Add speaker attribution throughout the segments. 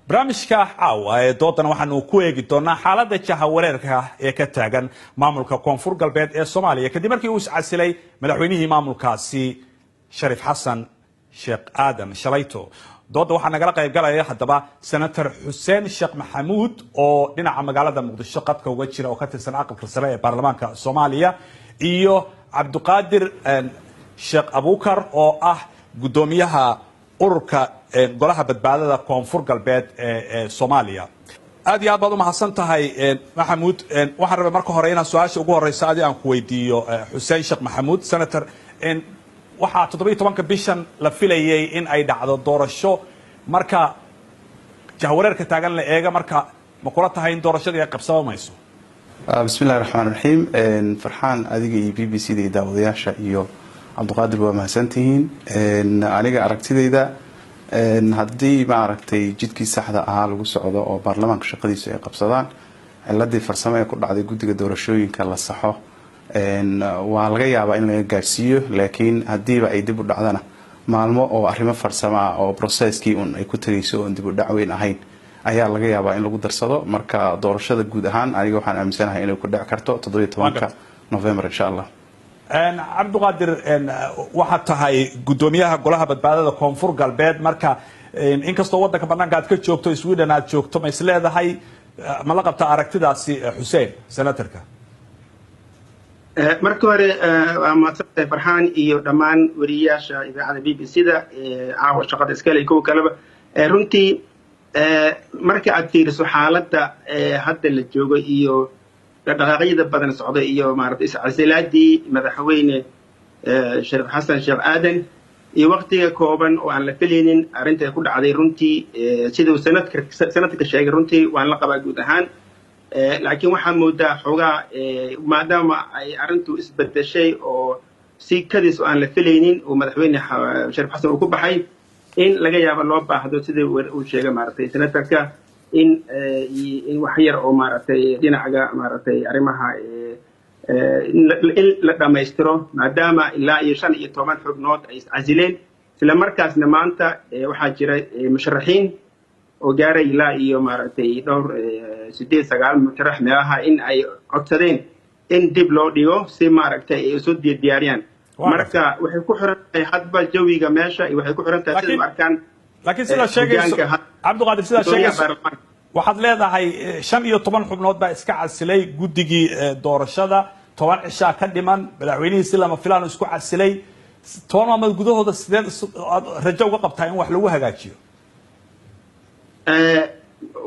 Speaker 1: barnaamijka caawa ee doodan waxaanu ku eegi doonaa xaaladda jahawareerka ee ka taagan maamulka koonfur galbeed ee Soomaaliya kadib markii uu iscasilay madaxweynihii maamulkaasi Shariif Xasan Sheekh Aadan shalayto dooda waxaa nagala qayb galaya haddaba senator Xuseen Sheekh Maxamuud oo dhinaca magaalada Muqdisho qadka uga jira oo ka tirsan aqalka sare ee baarlamaanka Soomaaliya iyo Cabdiqaadir Sheekh Abuukar oo ah gudoomiyaha ururka golaha badbaadada koonfur galbeed ee Soomaaliya aad iyo aad baad u mahadsan tahay Maxamuud waxaan rabaa marka hore inaan su'aasha ugu horeysa aan ku weydiiyo Xuseen Sheekh Maxamuud senator waxaa 17 bishan la filayay in ay dhacdo doorasho marka jahawareerka taagan la eega marka ma kula tahay in doorashada ay qabsamayso
Speaker 2: bismillaahir rahmaanir rahiim farxaan adiga iyo BBC da daawadayaasha iyo Cabdiqaadir waa mahadsantihiin aniga aragtidayda haddii ma aragtay jidkii saxda ahaa lagu socdo oo baarlamaanka shaqadiisa ay qabsadaan ciladii farsamo ee ku dhacday guddiga doorashooyinka la saxo waa laga yaabaa in laga gaarsiiyo laakiin hadiiba ay dib u dhacdana maalmo oo arrimo farsamo ah oo processkii ay ku tagayso oo dib u dhac weyn ahayn ayaa laga yaabaa in lagu darsado marka doorashada guud ahaan aniga waxaan aaminsanahay inay ku dhici karto 17 November insha Allah Cabdiqaadir waxa tahay gudoomiyaha golaha badbaadada koonfur galbeed marka inkastoo wadanka banaanka aad ka joogto Sweden aad joogto ma isleedahay ma la qabta aragtidaasi Xuseen senatorka
Speaker 3: marka hore waa maasantay farxaan iyo dhammaan wariyaasha idaacada BBC-da caawa shaqada iskale iyo kalaba runtii marka aad fiiriso xaaladda hadda la joogo iyo dhaqaaqyada badan socda iyo maaragtay iscasilaadii madaxweyne Shariif Xasan Sheekh Aadan iyo waqtiga kooban oo aan la filaynin arrinta ku dhacday runtii sidoo sanadka sheegay runtii waan la qabaa guud ahaan laakiin waxaa moodaa xogaa maadaama ay arrintu isbedeshay oo si kadis oo aan la filaynin oo madaxweyne Shariif Xasan uu ku baxay in laga yaabo loo baahdo sidii uu sheegay maaragtay senatorka in wax yar oo maaragtay dhinaca maaragtay arrimaha in la dhameystiro maadaama ilaa iyo 15 xubnood ay iscasileen isla markaasna maanta waxaa jira musharaxiin oo gaaray ilaa iyo maaragtay dhowr 8-9 musharax meelaha in ay codsadeen in dib loo dhigo si maaragtay ay soo diyaariyaan marka waxay ku xiran tahay hadba jawiga meesha iyo waxay ku xiran tahay sida arkaan
Speaker 1: laakiin sida sheegayso Cabdiqaadir sida sheegayso waxaad leedahay 15 xubnood baa iska casilay guddigii doorashada 10 cisha ka dhiman madaxweynihii si lama filaan isku casilay 10 maalmood gudahooda sideen rajo uga qabtaa in wax lagu hagaajiyo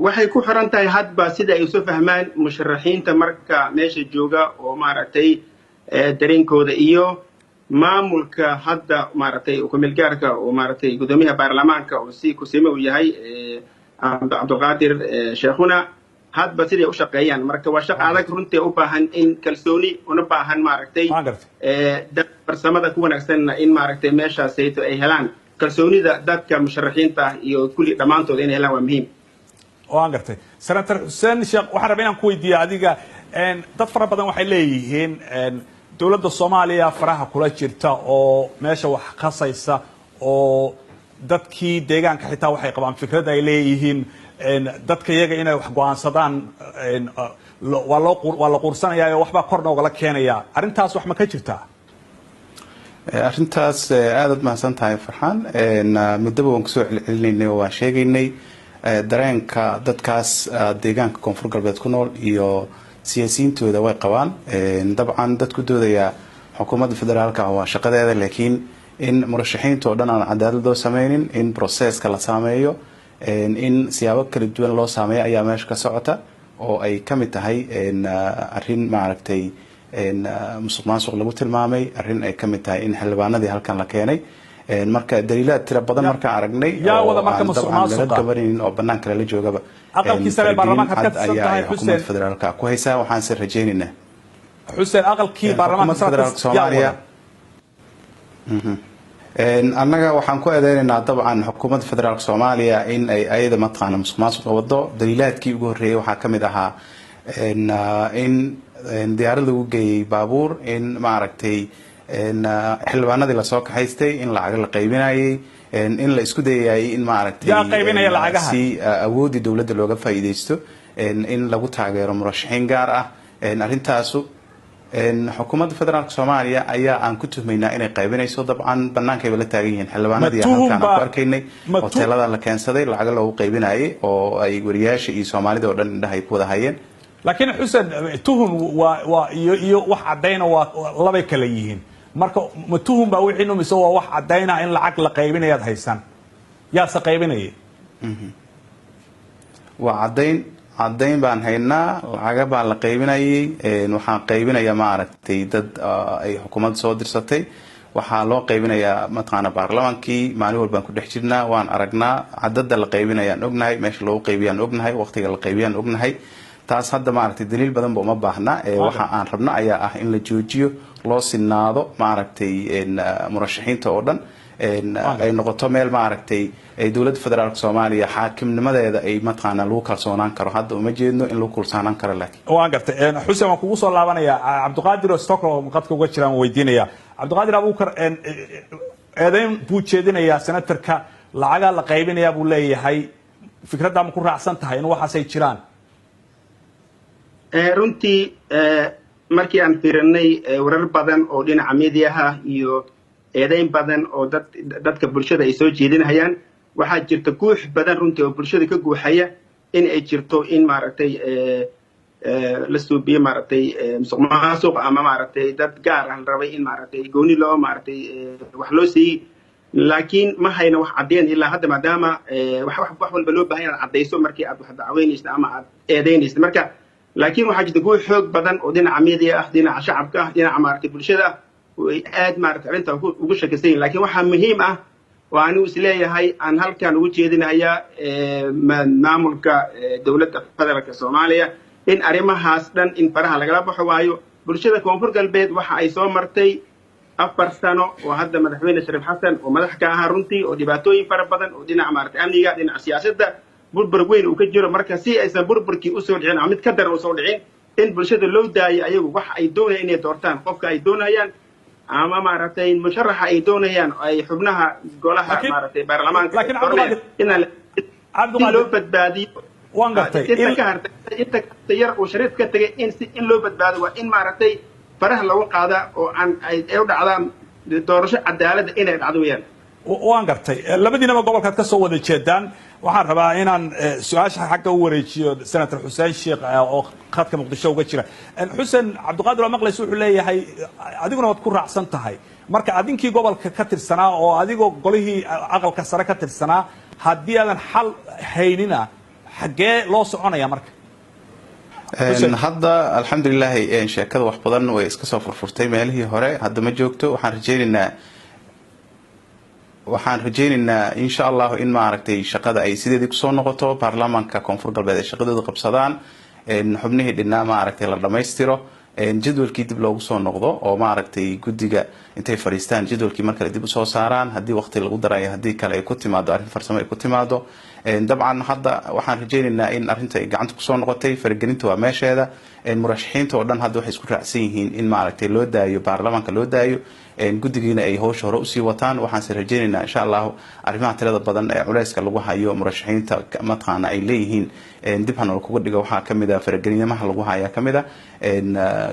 Speaker 3: waxay ku xiran tahay hadba sida ay soo fahmaan musharaxiinta marka meesha jooga oo maaragtay dareenkooda iyo maamulka hadda maaragtay ku milgaarka oo maaragtay gudoomiyaha baarlamaanka oo si ku sima u yahay Cabdiqaadir Sheekhuna hadba sidii u shaqeeyaan marka waa shaqo adag runtii u baahan in kalsooni una baahan maaragtay dad farsamada ku wanaagsan in maaragtay meeshaas ay helaan kalsoonida dadka musharaxiinta iyo kulli dhamaantood in helaan waa muhiim
Speaker 1: waan gartay senator Xuseen Sheekh waxaan rabaa inaan ku weydiiyo adiga dad fara badan waxay leeyihiin dawladda Soomaaliya faraha kula jirta oo meesha wax qasaysa oo dadkii deegaanka xitaa waxay qabaan fikrad ay leeyihiin dadka iyaga inay wax go'aansadaan waa la quursanayaa waxba korna uga keenaya arintaas wax ma ka jirtaa
Speaker 2: arrintaas aad mahadsan tahay farxaan muddo waan ku soo celcelinay oo waan sheegaynay dareenka dadkaas deegaanka koonfur galbeed ku nool iyo siyaasiyiintooda way qabaan dabcan dadku doodaya xukuumadda federaalka waa shaqadeeda laakiin in murashaxiinta oo dhan aan cadaalad loo sameeynin in processka la sameeyo in siyaabo kala duwan loo sameeyo ayaa meesha ka socota oo ay kamid tahay arrin maaragtay musuqmaasuq lagu tilmaamay arrin ay kamid tahay in xildhibaanadii halkan la keenay marka daliilad tira badan marka aragnay
Speaker 1: yaa wada marka musuqmaasuq
Speaker 2: gabanin oo banaanka la joogaba
Speaker 1: aqalkii sare baarlamaanka ka tirsan tahay
Speaker 2: Xuseen federaalka ku haysaa waxaan si rajaynaynaa
Speaker 1: Xuseen aqalkii baarlamaanka
Speaker 2: Soomaaliya annaga waxaan ku eedeynaynaa dabcan xukuumadda federaalka Soomaaliya in ay ayada matqaana musuqmaasuq wado daliilaadkii ugu horeeyay waxaa kamid ahaa in diyaarad lagu geeyay baabuur in maaragtay xildhibaanadii la soo kaxaystay in lacag la qaybinayay in la isku dayayay in maaragtay si awoodii dowladda looga faa'iideysto in lagu taageero murashaxiin gaar ah arrintaasu xukuumadda federaalka Soomaaliya ayaa aan ku tuhmaynaa inay qaybinayso dabcan bannaankayba la taagan yihiin xildhibaanadii halkaan ku arkaynay hoteelada la keensaday lacag loogu qaybinayay oo ay wariyaasha iyo Soomaalida oo dhan indhaha ku wada hayeen
Speaker 1: laakiin Xuseen tuhun waa iyo wax cadayna waa laba kala yihiin marka ma tuhun baa wixii noo misoo waa wax cadayna in lacag la qaybinayo haysan yaa sa qaybinayay
Speaker 2: waa cadayn baan haynaa lacaga baan la qaybinayay waxaan qaybinayaa maaragtay dad ay xukuumadda soo dirsatay waxaa loo qaybinayaa mataqaana baarlamaankii maalin walbaan ku dhex jirnaa waan aragnaa cadada la qaybinayaan ognahay meesha loogu qaybiyaan ognahay waqtiga la qaybiyaan ognahay taas hadda maaragtay daliil badan ba uma baahna waxa aan rabno ayaa ah in la joojiyo loo sinaado maaragtay murashaxiinta oo dhan ay noqoto meel maaragtay ay dawladda federaalka Soomaaliya xaakimnimadeeda ay mataqaana lagu kalsoonaan karo hadda uma jeedno in lagu kalsoonaan karo laakiin
Speaker 1: waan gartay Xuseen waan kugu soo laabanaya Cabdiqaadir Stockholm qadka uga jiraan weydiinaya Cabdiqaadir Abuukar eedayn buu jeedinaya senatarka lacaga la qaybinaya buu leeyahay fikradda ma ku raacsan tahay in waxaas ay jiraan
Speaker 3: runtii markii aan fiirinay warar badan oo dhinaca meediyaha iyo eedayn badan oo dadka bulshada ay soo jeedinayaan waxaa jirta guux badan runtii oo bulshada ka guuxaya in ay jirto in maaragtay la suubiyo maaragtay musuqmaasuq ama maaragtay dad gaar ah la rabay in maaragtay gooni loo maaragtay wax loo siiyey laakiin ma hayna wax caddeyn ilaa hadda maadaama wax walba loo baahan inaad caddayso markii aad wax dacweynaysid ama aad eedaynaysid marka laakiin waxaa jirta guux xoog badan oo dhinaca media ah dhinaca shacabka ah dhinaca maaragtay bulshada aad maaragtay arrinta ugu shakisan yihiin laakiin waxaa muhiim ah oo anigu isleeyahay aan halkan ugu jeedinayaa maamulka dowladda federaalka Soomaaliya in arrimahaas dhan in faraha lagala baxo waayo bulshada koonfur galbeed waxa ay soo martay 4 sano oo hadda madaxweyne Shariif Xasan oo madax ka ahaa runtii oo dhibaatooyin fara badan oo dhinaca maaragtay amniga dhinaca siyaasadda burbur weyn uu ka jiro marka si aysan burburkii u soo dhicin ama mid ka daran u soo dhicin in bulshada loo daayo ayagu wax ay doonayaan inay doortaan qofka ay doonayaan ama maaragtay musharaxa ay doonayaan ay xubnaha golaha maaragtay baarlamaanka in loo badbaadiyo
Speaker 1: waan gartay
Speaker 3: inta yar oo Shariif ka tagay in loo badbaado waa in maaragtay faraha lagu qaada oo aan ay u dhacdaan doorasho cadaalad inay dhacdo weeyaan
Speaker 1: waan gartay labadiinaba gobolkaad ka soo wada jeedaan waxaan rabaa inaan su'aasha xagga u wareejiyo senator Xuseen Sheekh oo khadka Muqdisho uga jira Xuseen Cabdiqaadir Maqlays wuxuu leeyahay adiguna wad ku raacsan tahay marka adinkii gobolka ka tirsanaa oo adigoo golihii aqalka sare ka tirsanaa haddii aadan xal haynina xagee loo soconaya marka
Speaker 2: hadda alxamdulilah sheekada wax badan way iska soo furfurtay meelihii hore hadda ma joogto waxaan rajaynaynaa insha Allah in maaragtay shaqada ay sideedii ku soo noqoto baarlamaanka koonfur galbeed ay shaqadooda qabsadaan xubnihii dhinaa maaragtay la dhameystiro jadwalkii dib loogu soo noqdo oo maaragtay guddiga intay fariistaan jadwalkii markale dib u soo saaraan haddii waqti lagu darayo haddii kale ay ku timaado arrin farsamo ay ku timaado dabcan hadda waxaan rajaynaynaa in arrinta ay gacanta kusoo noqotay faragelinta waa meesheeda murashaxiinta oo dhan hadda waxay isku raacsan yihiin in maaragtay loo daayo baarlamaanka loo daayo guddigiina ay hawsha hore usii wataan waxaanse rajaynaynaa insha Allah arrimaha tirada badan ee culayska lagu hayo murashaxiinta mataqaana ay leeyihiin dib hanoo kuga dhigo waxaa kamid ah faragelinaha lagu haya kamid ah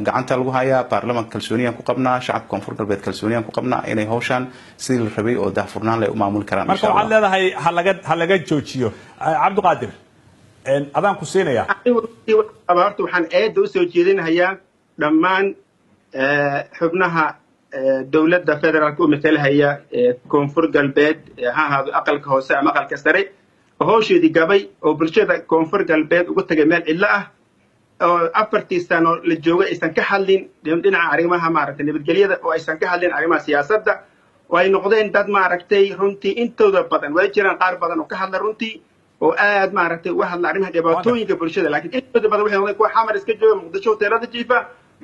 Speaker 2: gacanta lagu haya baarlamaanka kalsooniyaan ku qabnaa shacabka koonfur galbeed kalsooniyaan ku qabnaa inay hawshan sidii la rabay oo daahfurnaan leh u maamuli karaan
Speaker 1: marka waxaad leedahay ha laga joojiyo Cabdiqaadir adaan ku siinaya
Speaker 3: horta waxaan eeda u soo jeedinayaa dhammaan xubnaha dowladda federaalka u matalaya koonfur galbeed ha ahaado aqalka hoose ama aqalka sare hawsheedii gabay oo bulshada koonfur galbeed ugu tagay meel cidlo ah oo 4 sano la joogay aysan ka hadlin dhinaca arrimaha maaragtay nabadgelyada oo aysan ka hadlin arrimaha siyaasadda oo ay noqdeen dad maaragtay runtii intooda badan way jiraan qaar badan oo ka hadla runtii oo aad maaragtay uga hadla arrimaha dhibaatooyinka bulshada laakiin intooda badan waxay noqdeen kuwa xamar iska jooga Muqdisho hoteelada jiifa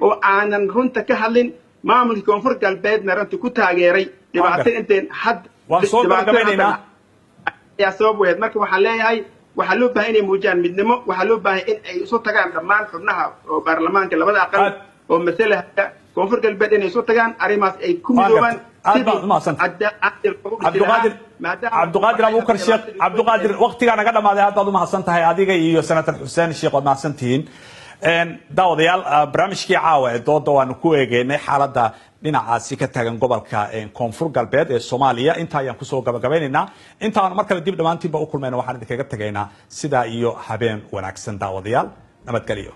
Speaker 3: oo aanan runta ka hadlin maamulka koonfur galbeedna runtii ku taageeray dhibaato inteen had
Speaker 1: waan soo gabagabaynaynaa
Speaker 3: yaa sabab weyd marka waxaan leeyahay waxaa loo baahan inay muujiyaan midnimo waxaa loo baahan in ay isu tagaan dhammaan xubnaha oo baarlamaanka labada aqal oo masalahda koonfur galbeed inay isu tagaan arrimahaas ay ku midoobaan
Speaker 1: cabduqaadir abuukar sheekh cabduqaadir waqtigaa naga dhamaaday aad baad u mahadsan tahay adiga iyo senator xuseen sheekh waad mahadsan tihiin daawadayaal barnaamijkii caawa ee dooda waanu ku eegeynay xaaladda dhinacaasi ka taagan gobolka koonfur galbeed ee Soomaaliya inta ayaan kusoo gabagabaynaynaa intaan mar kale dib dhamaantiinba u kulmayna waxaan idinkaga tagaynaa sidaa iyo habeen wanaagsan daawadayaal nabadgelyo